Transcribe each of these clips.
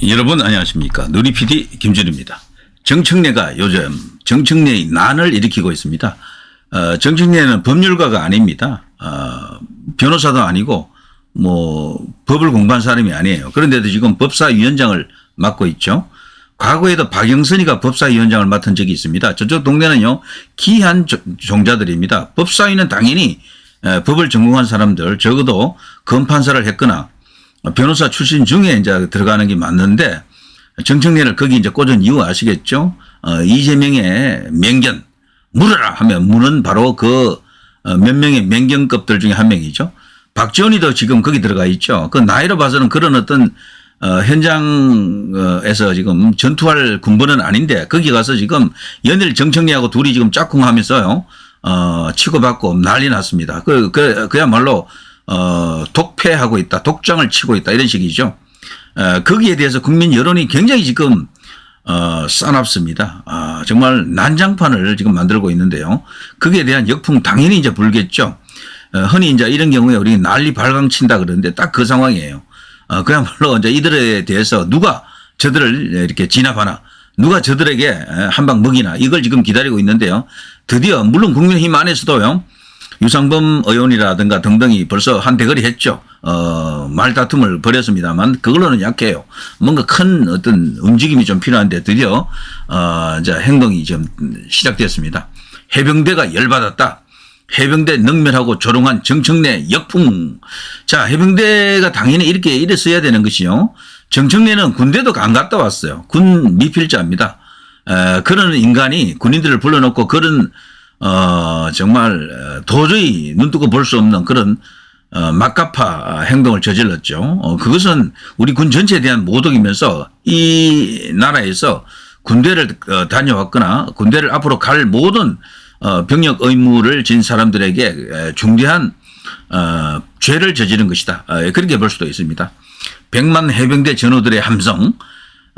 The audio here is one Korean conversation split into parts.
여러분 안녕하십니까. 누리 PD 김준입니다. 정청래가 요즘 정청래의 난을 일으키고 있습니다. 정청래는 법률가가 아닙니다. 변호사도 아니고 법을 공부한 사람이 아니에요. 그런데도 지금 법사위원장을 맡고 있죠. 과거에도 박영선이가 법사위원장을 맡은 적이 있습니다. 저쪽 동네는요 기한 종자들입니다. 법사위는 당연히 법을 전공한 사람들, 적어도 검판사를 했거나 변호사 출신 중에 이제 들어가는 게 맞는데, 정청래를 거기 이제 꽂은 이유 아시겠죠? 이재명의 맹견, 물어라 하면 무는 바로 몇 명의 맹견급들 중에 한 명이죠. 박지원이도 지금 거기 들어가 있죠. 그 나이로 봐서는 그런 어떤 현장에서 지금 전투할 군번은 아닌데, 거기 가서 지금 연일 정청래하고 둘이 지금 짝꿍하면서요, 치고받고 난리 났습니다. 그야말로 독패하고 있다, 독장을 치고 있다, 이런 식이죠. 거기에 대해서 국민 여론이 굉장히 지금 싸납습니다. 정말 난장판을 지금 만들고 있는데요. 거기에 대한 역풍 당연히 이제 불겠죠. 흔히 이제 이런 경우에 우리 난리 발광친다 그러는데 딱 그 상황이에요. 그야말로 이제 이들에 대해서 누가 저들을 이렇게 진압하나, 누가 저들에게 한 방 먹이나, 이걸 지금 기다리고 있는데요. 드디어 물론 국민의힘 안에서도요, 유상범 의원이라든가 등등이 벌써 한 대거리 했죠. 말다툼을 벌였습니다만 그걸로는 약해요. 뭔가 큰 어떤 움직임이 좀 필요한데 드디어 이제 행동이 좀 시작됐습니다. 해병대가 열받았다. 해병대 능멸하고 조롱한 정청래 역풍. 자, 해병대가 당연히 이랬어야 되는 것이요. 정청래는 군대도 안 갔다 왔어요. 군 미필자입니다. 그런 인간이 군인들을 불러놓고 그런 정말 도저히 눈뜨고 볼 수 없는 그런 막가파 행동을 저질렀죠. 그것은 우리 군 전체에 대한 모독이면서 이 나라에서 군대를 다녀왔거나 군대를 앞으로 갈 모든 병역 의무를 진 사람들에게 중대한 죄를 저지른 것이다. 그렇게 볼 수도 있습니다. 100만 해병대 전우들의 함성,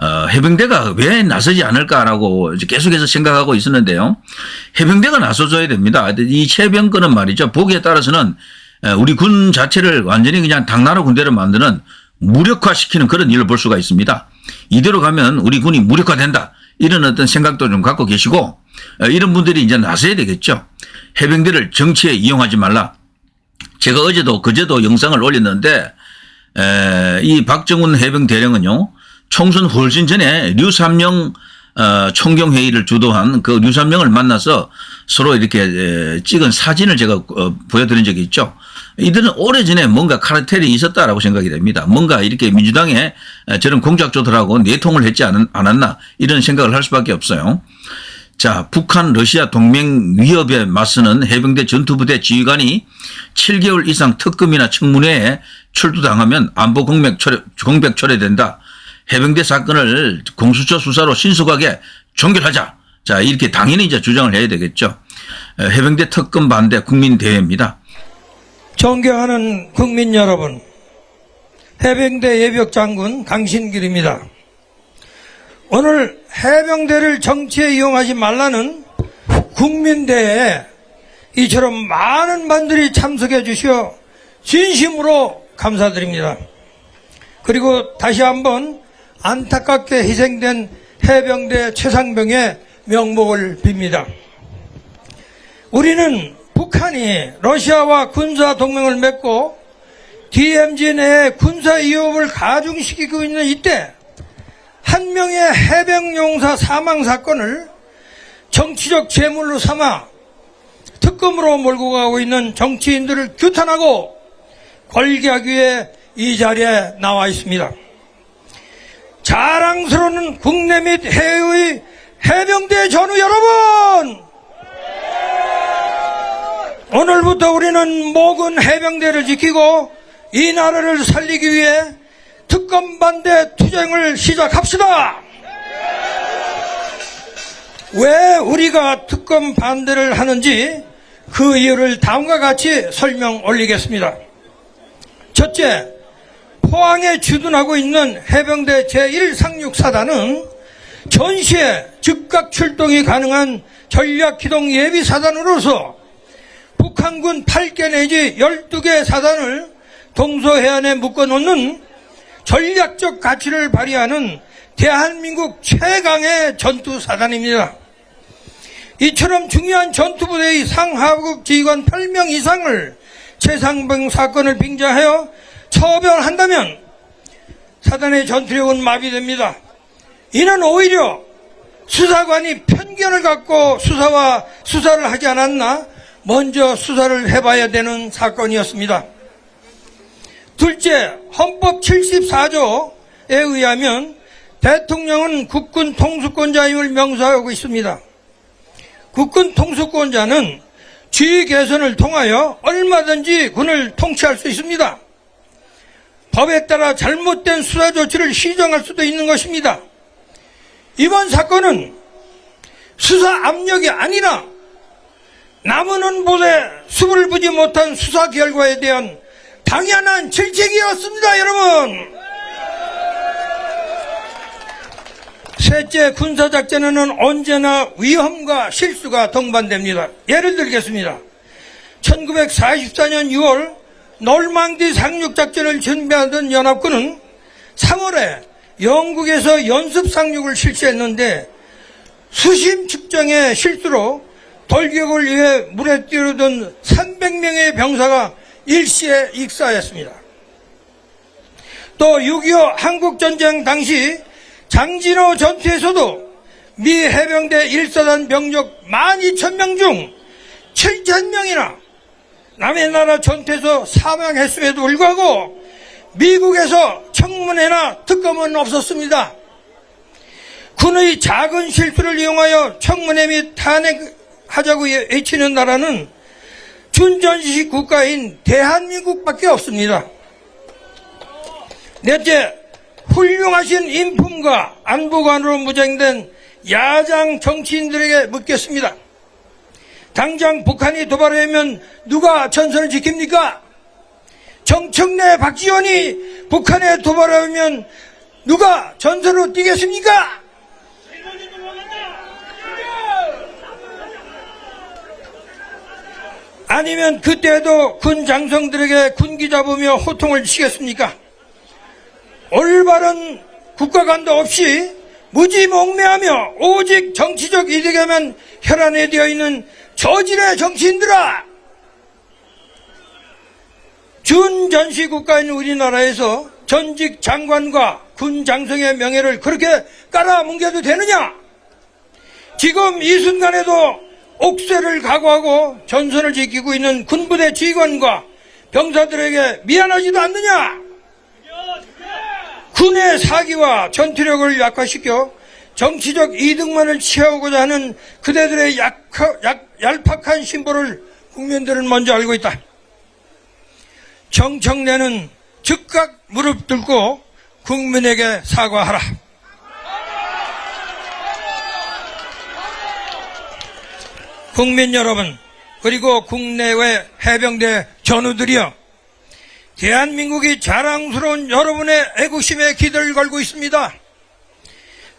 해병대가 왜 나서지 않을까라고 계속해서 생각하고 있었는데요. 해병대가 나서줘야 됩니다. 이 최병근은 말이죠, 보기에 따라서는 우리 군 자체를 완전히 그냥 당나라 군대를 만드는, 무력화시키는 그런 일을 볼 수가 있습니다. 이대로 가면 우리 군이 무력화된다, 이런 어떤 생각도 좀 갖고 계시고, 이런 분들이 이제 나서야 되겠죠. 해병대를 정치에 이용하지 말라. 제가 어제도 그제도 영상을 올렸는데, 이 박정훈 해병대령은요, 총선 훨씬 전에 류삼영 총경회의를 주도한 그 류삼영을 만나서 서로 이렇게 찍은 사진을 제가 보여드린 적이 있죠. 이들은 오래전에 뭔가 카르텔이 있었다라고 생각이 됩니다. 뭔가 이렇게 민주당에 저런 공작조들하고 내통을 했지 않았나, 이런 생각을 할 수밖에 없어요. 자, 북한 러시아 동맹 위협에 맞서는 해병대 전투부대 지휘관이 7개월 이상 특검이나 청문회에 출두당하면 안보 공백 초래된다. 해병대 사건을 공수처 수사로 신속하게 종결하자. 자, 이렇게 당연히 이제 주장을 해야 되겠죠. 해병대 특검 반대 국민대회입니다. 존경하는 국민 여러분, 해병대 예비역장군 강신길입니다. 오늘 해병대를 정치에 이용하지 말라는 국민대회에 이처럼 많은 분들이 참석해 주시어 진심으로 감사드립니다. 그리고 다시 한번 안타깝게 희생된 해병대 최상병의 명복을 빕니다. 우리는 북한이 러시아와 군사 동맹을 맺고 DMZ 내에 군사 위협을 가중시키고 있는 이때 한 명의 해병용사 사망 사건을 정치적 제물로 삼아 특검으로 몰고 가고 있는 정치인들을 규탄하고 걸기하기 위해 이 자리에 나와 있습니다. 자랑스러운 국내 및 해외의 해병대 전우 여러분! 오늘부터 우리는 모든 해병대를 지키고 이 나라를 살리기 위해 특검 반대 투쟁을 시작합시다. 왜 우리가 특검 반대를 하는지 그 이유를 다음과 같이 설명 올리겠습니다. 첫째, 포항에 주둔하고 있는 해병대 제1상륙사단은 전시에 즉각 출동이 가능한 전략기동 예비사단으로서 북한군 8개 내지 12개 사단을 동서해안에 묶어놓는 전략적 가치를 발휘하는 대한민국 최강의 전투사단입니다. 이처럼 중요한 전투부대의 상하급 지휘관 8명 이상을 최상병 사건을 빙자하여 처벌한다면 사단의 전투력은 마비됩니다. 이는 오히려 수사관이 편견을 갖고 수사를 하지 않았나 먼저 수사를 해봐야 되는 사건이었습니다. 둘째, 헌법 74조에 의하면 대통령은 국군 통수권자임을 명사하고 있습니다. 국군 통수권자는 지휘 개선을 통하여 얼마든지 군을 통치할 수 있습니다. 법에 따라 잘못된 수사 조치를 시정할 수도 있는 것입니다. 이번 사건은 수사 압력이 아니라 남은 보대 수를 보지 못한 수사 결과에 대한 당연한 질책이었습니다, 여러분. 셋째, 군사작전에는 언제나 위험과 실수가 동반됩니다. 예를 들겠습니다. 1944년 6월 놀망디 상륙작전을 준비하던 연합군은 3월에 영국에서 연습 상륙을 실시했는데 수심 측정의 실수로 돌격을 위해 물에 뛰어든 300명의 병사가 일시에 익사했습니다. 또 6.25 한국전쟁 당시 장진호 전투에서도 미 해병대 1사단 병력 12,000명 중 7,000명이나 남의 나라 전투에서 사망했음에도 불구하고 미국에서 청문회나 특검은 없었습니다. 군의 작은 실수를 이용하여 청문회 및 탄핵하자고 외치는 나라는 준전시식 국가인 대한민국밖에 없습니다. 넷째, 훌륭하신 인품과 안보관으로 무장된 야당 정치인들에게 묻겠습니다. 당장 북한이 도발하면 누가 전선을 지킵니까? 정청래, 박지원이 북한에 도발하면 누가 전선으로 뛰겠습니까? 아니면 그때도 군 장성들에게 군기 잡으며 호통을 치겠습니까? 올바른 국가관도 없이 무지몽매하며 오직 정치적 이득에만 혈안에 되어 있는 저질의 정치인들아! 준전시 국가인 우리나라에서 전직 장관과 군 장성의 명예를 그렇게 깔아뭉개도 되느냐? 지금 이 순간에도 옥쇠를 각오하고 전선을 지키고 있는 군부대 지휘관과 병사들에게 미안하지도 않느냐? 군의 사기와 전투력을 약화시켜 정치적 이득만을 취하고자 하는 그대들의 얄팍한 심보를 국민들은 먼저 알고 있다. 정청래는 즉각 무릎 꿇고 국민에게 사과하라. 국민 여러분, 그리고 국내외 해병대 전우들이여, 대한민국이 자랑스러운 여러분의 애국심에 기대를 걸고 있습니다.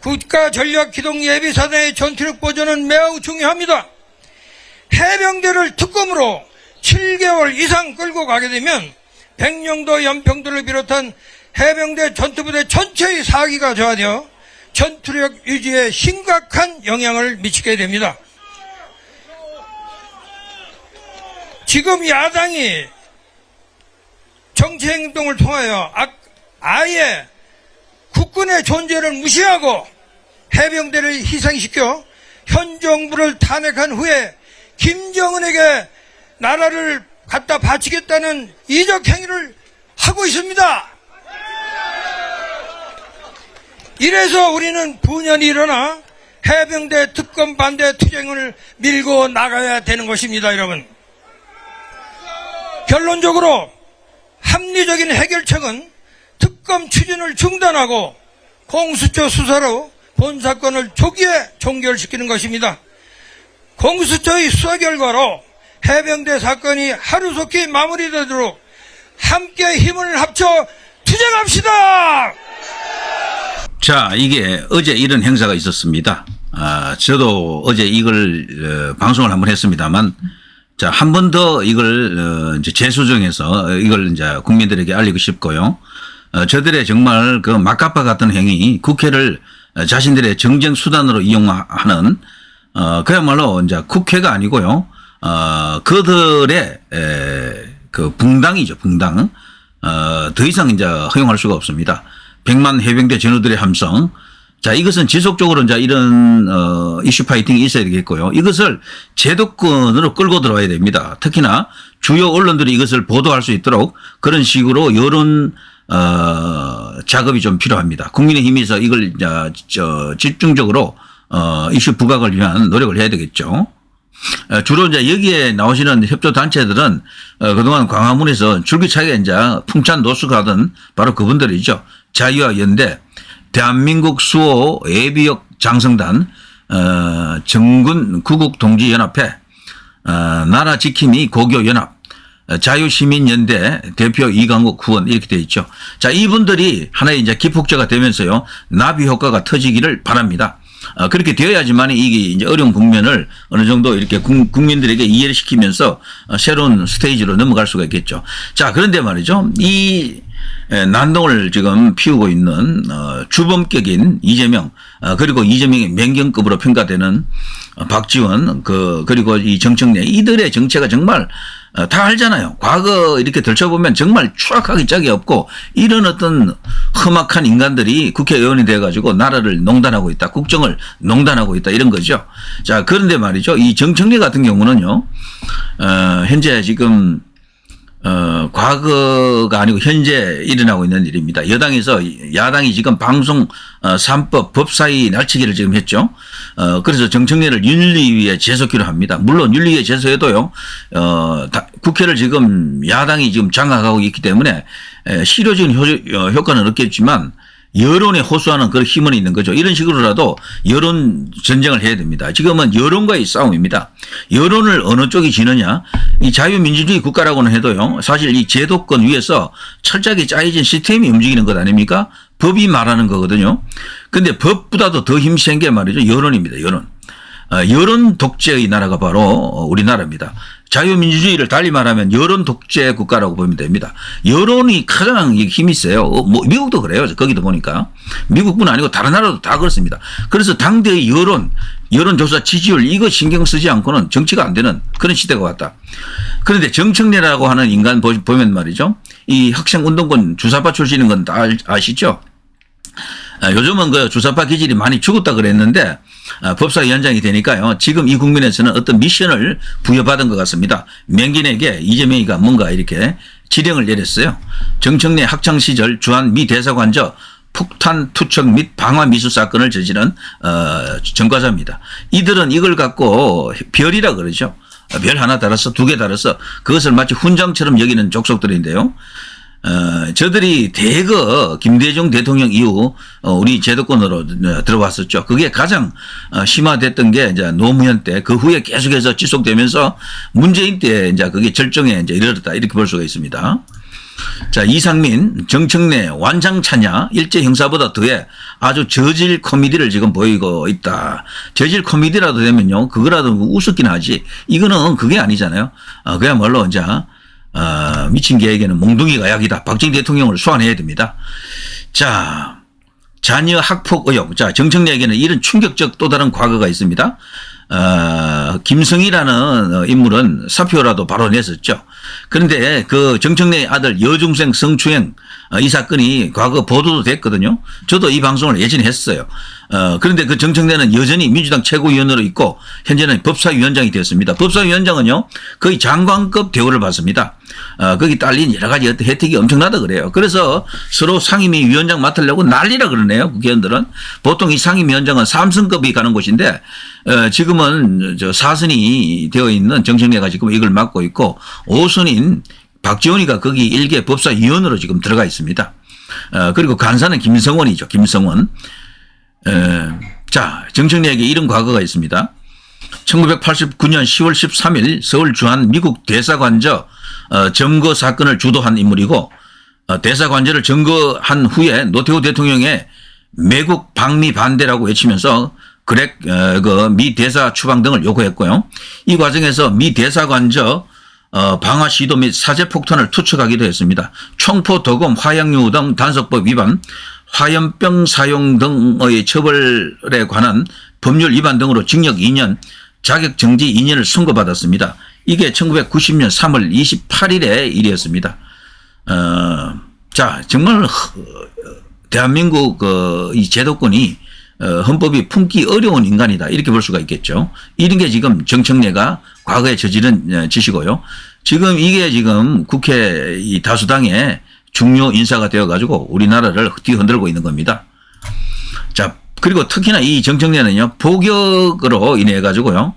국가전략기동예비사단의 전투력 보존은 매우 중요합니다. 해병대를 특검으로 7개월 이상 끌고 가게 되면 백령도 연평도를 비롯한 해병대 전투부대 전체의 사기가 저하되어 전투력 유지에 심각한 영향을 미치게 됩니다. 지금 야당이 정치행동을 통하여 아예 국군의 존재를 무시하고 해병대를 희생시켜 현 정부를 탄핵한 후에 김정은에게 나라를 갖다 바치겠다는 이적 행위를 하고 있습니다. 이래서 우리는 분연히 일어나 해병대 특검 반대 투쟁을 밀고 나가야 되는 것입니다, 여러분. 결론적으로 합리적인 해결책은 특검 추진을 중단하고 공수처 수사로 본 사건을 조기에 종결시키는 것입니다. 공수처의 수사 결과로 해병대 사건이 하루속히 마무리되도록 함께 힘을 합쳐 투쟁합시다. 자, 이게 어제 이런 행사가 있었습니다. 저도 어제 이걸 방송을 한번 했습니다만, 자, 한 번 더 이걸 이제 재수정해서 이걸 이제 국민들에게 알리고 싶고요. 저들의 정말 그 막가파 같은 행위, 국회를 자신들의 정쟁 수단으로 이용하는 그야말로 이제 국회가 아니고요. 그들의 그 붕당이죠, 붕당. 더 이상 이제 허용할 수가 없습니다. 100만 해병대 전우들의 함성. 자, 이것은 지속적으로 이제 이런 이슈 파이팅이 있어야 되겠고요. 이것을 제도권으로 끌고 들어와야 됩니다. 특히나 주요 언론들이 이것을 보도할 수 있도록 그런 식으로 여론 작업이 좀 필요합니다. 국민의힘에서 이걸 집중적으로 이슈 부각을 위한 노력을 해야 되겠죠. 주로 이제 여기에 나오시는 협조 단체들은 그동안 광화문에서 줄기차게 이제 풍찬 노수가 하던 바로 그분들이죠. 자유와 연대, 대한민국 수호 예비역 장성단, 정군 구국동지연합회, 나라 지킴이 고교연합, 자유시민연대 대표 이강국 후원 이렇게 되어 있죠. 자, 이분들이 하나의 이제 기폭제가 되면서요, 나비 효과가 터지기를 바랍니다. 그렇게 되어야지만 이게 이제 어려운 국면을 어느 정도 이렇게 국민들에게 이해를 시키면서 새로운 스테이지로 넘어갈 수가 있겠죠. 자, 그런데 말이죠. 이 난동을 지금 피우고 있는 주범격인 이재명, 그리고 이재명의 맹경급으로 평가되는 박지원, 그리고 이 정청래, 이들의 정체가 정말 다 알잖아요. 과거 이렇게 들춰보면 정말 추악하기 짝이 없고 이런 어떤 험악한 인간들이 국회의원이 돼가지고 나라를 농단하고 있다. 국정을 농단하고 있다. 이런 거죠. 자, 그런데 말이죠. 이 정청래 같은 경우는요, 현재 지금 과거가 아니고 현재 일어나고 있는 일입니다. 여당에서 야당이 지금 방송 3법 법사위 날치기를 지금 했죠. 그래서 정청래를 윤리위에 제소키로 합니다. 물론 윤리위에 제소해도요, 국회를 지금 야당이 지금 장악하고 있기 때문에 실효적인 효과는 없겠지만 여론에 호소하는 그런 힘은 있는 거죠. 이런 식으로라도 여론 전쟁을 해야 됩니다. 지금은 여론과의 싸움입니다. 여론을 어느 쪽이 지느냐. 이 자유민주주의 국가라고는 해도요, 사실 이 제도권 위에서 철저하게 짜여진 시스템이 움직이는 것 아닙니까? 법이 말하는 거거든요. 근데 법보다도 더 힘센 게 말이죠. 여론입니다. 여론. 여론 독재의 나라가 바로 우리나라입니다. 자유민주주의를 달리 말하면 여론 독재 국가라고 보면 됩니다. 여론이 가장 힘이 세요. 뭐 미국도 그래요. 거기도 보니까. 미국뿐 아니고 다른 나라도 다 그렇습니다. 그래서 당대의 여론조사 지지율 이거 신경 쓰지 않고는 정치가 안 되는 그런 시대가 왔다. 그런데 정청래라고 하는 인간 보면 말이죠. 이 학생운동권 주사파 출신인 건 다 아시죠? 요즘은 그 주사파 기질이 많이 죽었다 그랬는데 법사위원장이 되니까요. 지금 이 국면에서는 어떤 미션을 부여받은 것 같습니다. 명긴에게 이재명이가 뭔가 이렇게 지령을 내렸어요. 정청래 학창시절 주한 미 대사관저 폭탄 투척 및 방화 미수 사건을 저지른 전과자입니다. 이들은 이걸 갖고 별이라 그러죠. 별 하나 달아서 두 개 달아서 그것을 마치 훈장처럼 여기는 족속들인데요. 저들이 대거 김대중 대통령 이후 우리 제도권으로 들어왔었죠. 그게 가장 심화됐던 게 이제 노무현 때, 그 후에 계속해서 지속되면서 문재인 때 이제 그게 절정에 이제 이르렀다 이렇게 볼 수가 있습니다. 자, 이상민, 정청래, 완장차냐 일제 형사보다 더해 아주 저질 코미디를 지금 보이고 있다. 저질 코미디라도 되면요, 그거라도 우습긴 하지. 이거는 그게 아니잖아요. 그야말로 이제 미친 개에게는 몽둥이가 약이다. 박정희 대통령을 소환해야 됩니다. 자, 자녀 학폭 의혹. 자, 정청래에게는 이런 충격적 또 다른 과거가 있습니다. 김성희라는 인물은 사표라도 발언했었죠. 그런데 그 정청래의 아들 여중생 성추행 이 사건이 과거 보도도 됐거든요. 저도 이 방송을 예전에 했어요. 그런데 그 정청래는 여전히 민주당 최고위원으로 있고 현재는 법사위원장이 되었습니다. 법사위원장은요, 거의 장관급 대우를 받습니다. 거기 딸린 여러 가지 혜택이 엄청나다 그래요. 그래서 서로 상임위 위원장 맡으려고 난리라 그러네요. 국회의원들은. 보통 이 상임위원장은 3승급이 가는 곳인데 지금은 저 4선이 되어 있는 정청래가 지금 이걸 맡고 있고 5선인 박지원이가 거기 일개 법사위원으로 지금 들어가 있습니다. 그리고 간사는 김성원이죠. 김성원. 자, 정청래에게 이런 과거가 있습니다. 1989년 10월 13일 서울 주한 미국 대사관저 점거 사건을 주도한 인물이고 대사관저를 점거한 후에 노태우 대통령의 매국 방미 반대라고 외치면서 미 대사 추방 등을 요구했고요. 이 과정에서 미 대사관저 방화 시도 및 사제 폭탄을 투척하기도 했습니다. 총포, 도금, 화약류 등 단속법 위반, 화염병 사용 등의 처벌에 관한 법률 위반 등으로 징역 2년, 자격정지 2년을 선고받았습니다. 이게 1990년 3월 28일의 일이었습니다. 자, 정말 대한민국 이 제도권이 헌법이 품기 어려운 인간이다 이렇게 볼 수가 있겠죠. 이런 게 지금 정청래가 과거에 저지른 짓이고요. 지금 이게 지금 국회 이 다수당의 중요 인사가 되어가지고 우리나라를 뒤흔들고 있는 겁니다. 자, 그리고 특히나 이 정청래는요, 복역으로 인해 가지고요,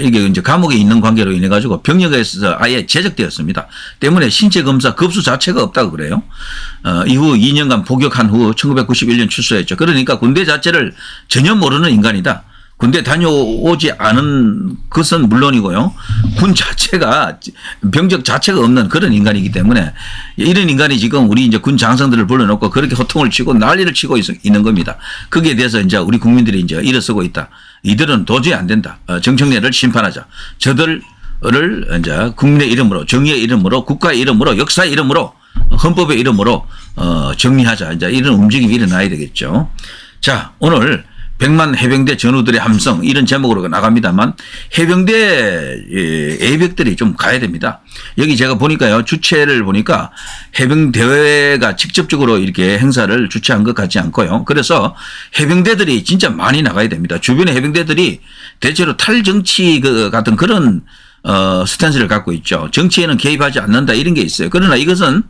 이게 이제 감옥에 있는 관계로 인해 가지고 병역에서 아예 제적되었습니다. 때문에 신체 검사 급수 자체가 없다고 그래요. 이후 2년간 복역한 후 1991년 출소했죠. 그러니까 군대 자체를 전혀 모르는 인간이다. 군대 다녀오지 않은 것은 물론이고요. 군 자체가 병적 자체가 없는 그런 인간이기 때문에 이런 인간이 지금 우리 이제 군 장성들을 불러놓고 그렇게 호통을 치고 난리를 치고 있는 겁니다. 거기에 대해서 이제 우리 국민들이 이제 일어서고 있다. 이들은 도저히 안 된다. 정청래를 심판하자. 저들을 이제 국민의 이름으로, 정의의 이름으로, 국가의 이름으로, 역사의 이름으로, 헌법의 이름으로 정리하자. 이제 이런 움직임이 일어나야 되겠죠. 자, 오늘 100만 해병대 전우들의 함성 이런 제목으로 나갑니다만 해병대 예비역들이 좀 가야 됩니다. 여기 제가 보니까요, 주최를 보니까 해병대회가 직접적으로 이렇게 행사를 주최한 것 같지 않고요. 그래서 해병대들이 진짜 많이 나가야 됩니다. 주변의 해병대들이 대체로 탈정치 같은 그런 스탠스를 갖고 있죠. 정치에는 개입하지 않는다 이런 게 있어요. 그러나 이것은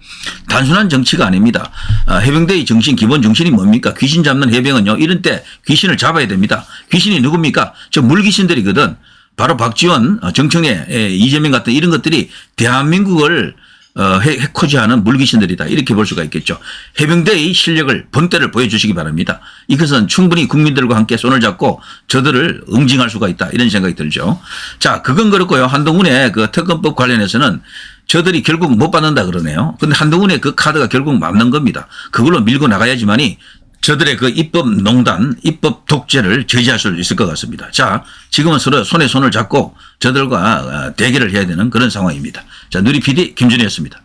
단순한 정치가 아닙니다. 해병대의 정신, 기본 정신이 뭡니까? 귀신 잡는 해병은요, 이런 때 귀신을 잡아야 됩니다. 귀신이 누굽니까? 저 물귀신들이거든. 바로 박지원, 정청래, 이재명 같은 이런 것들이 대한민국을 해코지하는 물귀신들이다 이렇게 볼 수가 있겠죠. 해병대의 실력을 본때를 보여주시기 바랍니다. 이것은 충분히 국민들과 함께 손을 잡고 저들을 응징할 수가 있다 이런 생각이 들죠. 자, 그건 그렇고요. 한동훈의 그 특검법 관련해서는 저들이 결국 못 받는다 그러네요. 근데 한동훈의 그 카드가 결국 맞는 겁니다. 그걸로 밀고 나가야지만이 저들의 그 입법 농단, 입법 독재를 제지할 수 있을 것 같습니다. 자, 지금은 서로 손에 손을 잡고 저들과 대결을 해야 되는 그런 상황입니다. 자, 누리 PD 김준희였습니다.